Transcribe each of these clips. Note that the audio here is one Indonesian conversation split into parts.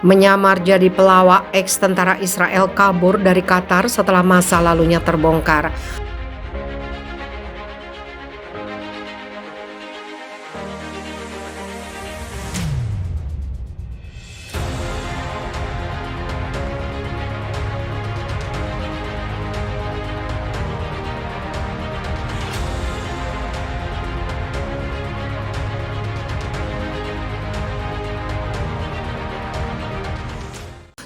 Menyamar jadi pelawak eks-tentara Israel kabur dari Qatar setelah masa lalunya terbongkar.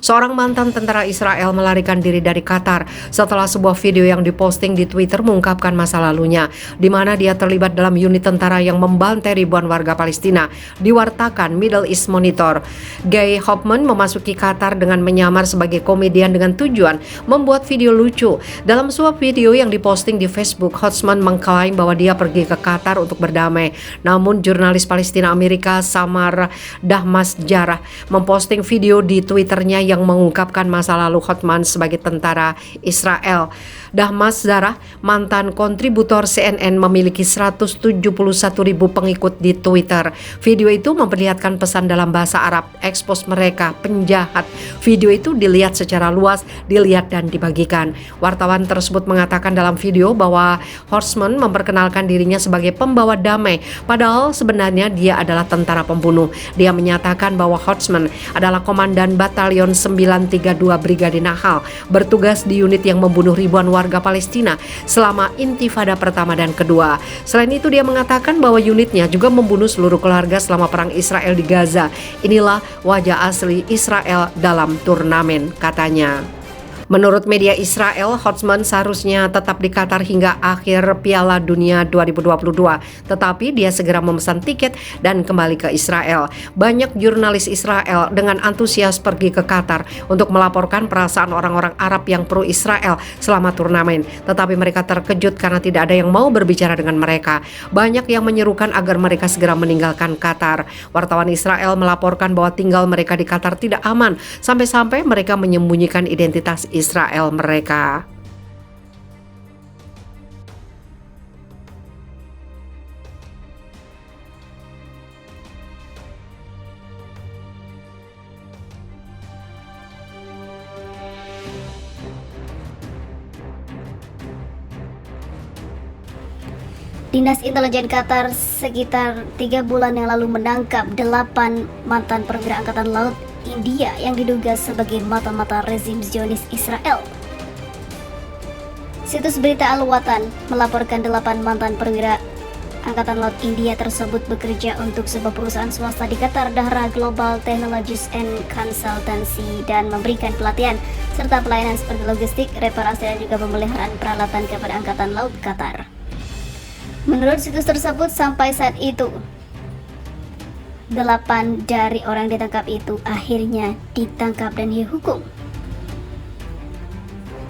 Seorang mantan tentara Israel melarikan diri dari Qatar setelah sebuah video yang diposting di Twitter mengungkapkan masa lalunya, di mana dia terlibat dalam unit tentara yang membantai ribuan warga Palestina, diwartakan Middle East Monitor. Guy Hoffman memasuki Qatar dengan menyamar sebagai komedian dengan tujuan membuat video lucu. Dalam sebuah video yang diposting di Facebook, Hoffman mengklaim bahwa dia pergi ke Qatar untuk berdamai. Namun jurnalis Palestina Amerika Samar Dahmasjarah memposting video di Twitternya yang mengungkapkan masa lalu Hoffman sebagai tentara Israel. Dahmasjarah, mantan kontributor CNN, memiliki 171.000 pengikut di Twitter. Video itu memperlihatkan pesan dalam bahasa Arab, "Expose mereka, penjahat." Video itu dilihat secara luas, dilihat dan dibagikan. Wartawan tersebut mengatakan dalam video bahwa Hoffman memperkenalkan dirinya sebagai pembawa damai, padahal sebenarnya dia adalah tentara pembunuh. Dia menyatakan bahwa Hoffman adalah komandan batalion 932 Brigade Nahal, bertugas di unit yang membunuh ribuan warga Palestina selama Intifada pertama dan kedua. Selain itu, dia mengatakan bahwa unitnya juga membunuh seluruh keluarga selama perang Israel di Gaza. Inilah wajah asli Israel dalam turnamen, katanya. Menurut media Israel, Hoffman seharusnya tetap di Qatar hingga akhir Piala Dunia 2022, tetapi dia segera memesan tiket dan kembali ke Israel. Banyak jurnalis Israel dengan antusias pergi ke Qatar untuk melaporkan perasaan orang-orang Arab yang pro Israel selama turnamen, tetapi mereka terkejut karena tidak ada yang mau berbicara dengan mereka. Banyak yang menyerukan agar mereka segera meninggalkan Qatar. Wartawan Israel melaporkan bahwa tinggal mereka di Qatar tidak aman, sampai-sampai mereka menyembunyikan identitas Israel mereka. Dinas Intelijen Qatar sekitar 3 bulan yang lalu menangkap 8 mantan perwira Angkatan Laut India yang diduga sebagai mata-mata rezim Zionis Israel. Situs berita Al-Watan melaporkan 8 mantan perwira Angkatan Laut India tersebut bekerja untuk sebuah perusahaan swasta di Qatar, Dahra Global Technologies and Consultancy, dan memberikan pelatihan serta pelayanan seperti logistik, reparasi, dan juga pemeliharaan peralatan kepada Angkatan Laut Qatar. Menurut situs tersebut, sampai saat itu 8 dari orang ditangkap itu akhirnya ditangkap dan dihukum.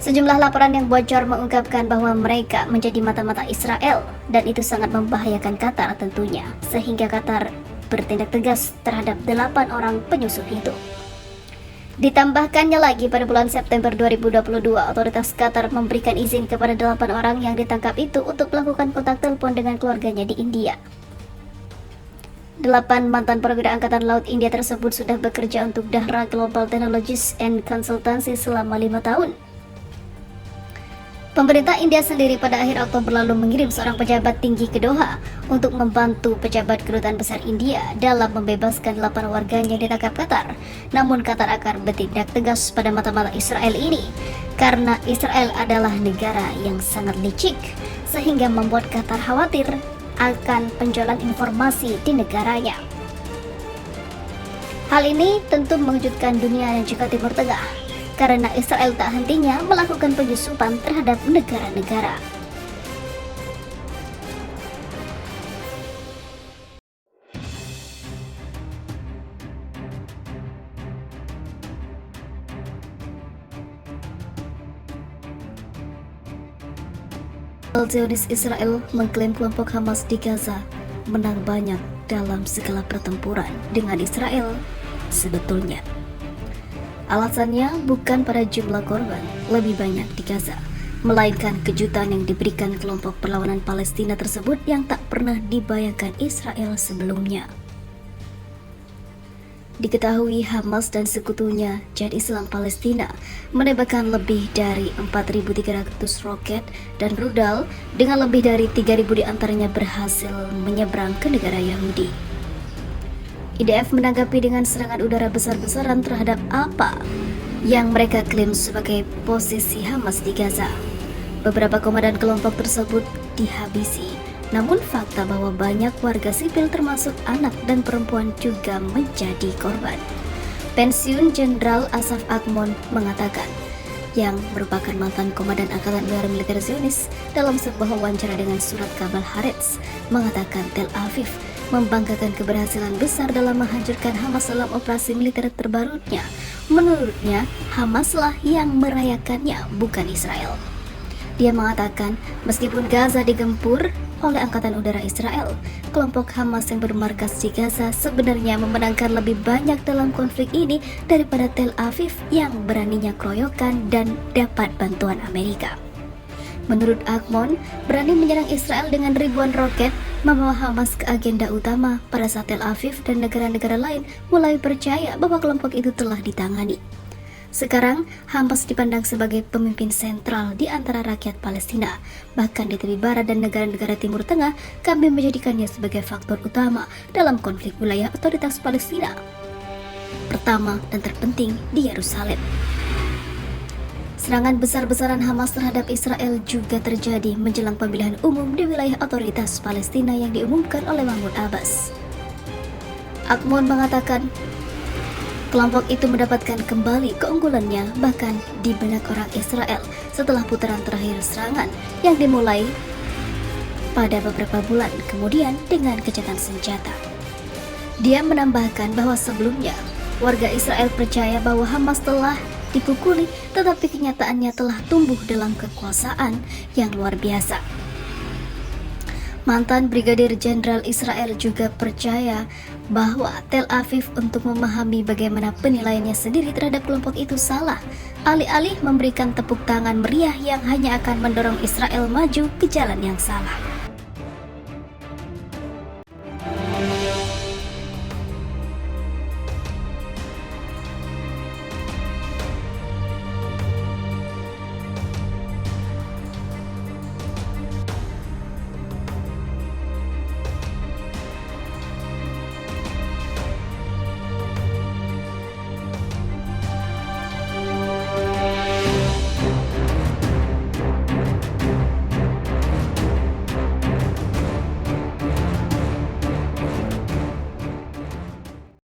Sejumlah laporan yang bocor mengungkapkan bahwa mereka menjadi mata-mata Israel, dan itu sangat membahayakan Qatar tentunya, sehingga Qatar bertindak tegas terhadap 8 orang penyusup itu. Ditambahkannya lagi, pada bulan September 2022, otoritas Qatar memberikan izin kepada 8 orang yang ditangkap itu untuk melakukan kontak telepon dengan keluarganya di India. 8 mantan perwira Angkatan Laut India tersebut sudah bekerja untuk Dahra Global Technologies and Consultancy selama 5 tahun. Pemerintah India sendiri pada akhir Oktober lalu mengirim seorang pejabat tinggi ke Doha untuk membantu pejabat kedutaan besar India dalam membebaskan 8 warganya yang ditangkap Qatar. Namun Qatar akan bertindak tegas pada mata-mata Israel ini, karena Israel adalah negara yang sangat licik, sehingga membuat Qatar khawatir akan penjualan informasi di negaranya. Hal ini tentu mengejutkan dunia dan juga Timur Tengah, karena Israel tak hentinya melakukan penyusupan terhadap negara-negara. Zionis Israel mengklaim kelompok Hamas di Gaza menang banyak dalam segala pertempuran dengan Israel. Sebetulnya alasannya bukan pada jumlah korban lebih banyak di Gaza, melainkan kejutan yang diberikan kelompok perlawanan Palestina tersebut yang tak pernah dibayangkan Israel sebelumnya. Diketahui Hamas dan sekutunya Jihad Islam Palestina menembakkan lebih dari 4.300 roket dan rudal dengan lebih dari 3.000 diantaranya berhasil menyeberang ke negara Yahudi. IDF menanggapi dengan serangan udara besar-besaran terhadap apa yang mereka klaim sebagai posisi Hamas di Gaza. Beberapa komandan kelompok tersebut dihabisi. Namun fakta bahwa banyak warga sipil termasuk anak dan perempuan juga menjadi korban. Pensiun Jenderal Asaf Agmon mengatakan, yang merupakan mantan komandan Angkatan Udara Militer Zionis, dalam sebuah wawancara dengan surat kabar Haaretz, mengatakan Tel Aviv membanggakan keberhasilan besar dalam menghancurkan Hamas dalam operasi militer terbarunya. Menurutnya, Hamaslah yang merayakannya, bukan Israel. Dia mengatakan, meskipun Gaza digempur oleh Angkatan Udara Israel, kelompok Hamas yang bermarkas di Gaza sebenarnya memenangkan lebih banyak dalam konflik ini daripada Tel Aviv yang beraninya keroyokan dan dapat bantuan Amerika. Menurut Agmon, berani menyerang Israel dengan ribuan roket membawa Hamas ke agenda utama pada saat Tel Aviv dan negara-negara lain mulai percaya bahwa kelompok itu telah ditangani. Sekarang, Hamas dipandang sebagai pemimpin sentral di antara rakyat Palestina. Bahkan di tepi barat dan negara-negara Timur Tengah, kami menjadikannya sebagai faktor utama dalam konflik wilayah otoritas Palestina. Pertama dan terpenting di Yerusalem. Serangan besar-besaran Hamas terhadap Israel juga terjadi menjelang pemilihan umum di wilayah otoritas Palestina yang diumumkan oleh Mahmud Abbas. Agmon mengatakan, kelompok itu mendapatkan kembali keunggulannya bahkan di benak orang Israel setelah putaran terakhir serangan yang dimulai pada beberapa bulan kemudian dengan gencatan senjata. Dia menambahkan bahwa sebelumnya warga Israel percaya bahwa Hamas telah dipukuli, tetapi kenyataannya telah tumbuh dalam kekuasaan yang luar biasa. Mantan Brigadir Jenderal Israel juga percaya bahwa Tel Aviv untuk memahami bagaimana penilaiannya sendiri terhadap kelompok itu salah, alih-alih memberikan tepuk tangan meriah yang hanya akan mendorong Israel maju ke jalan yang salah.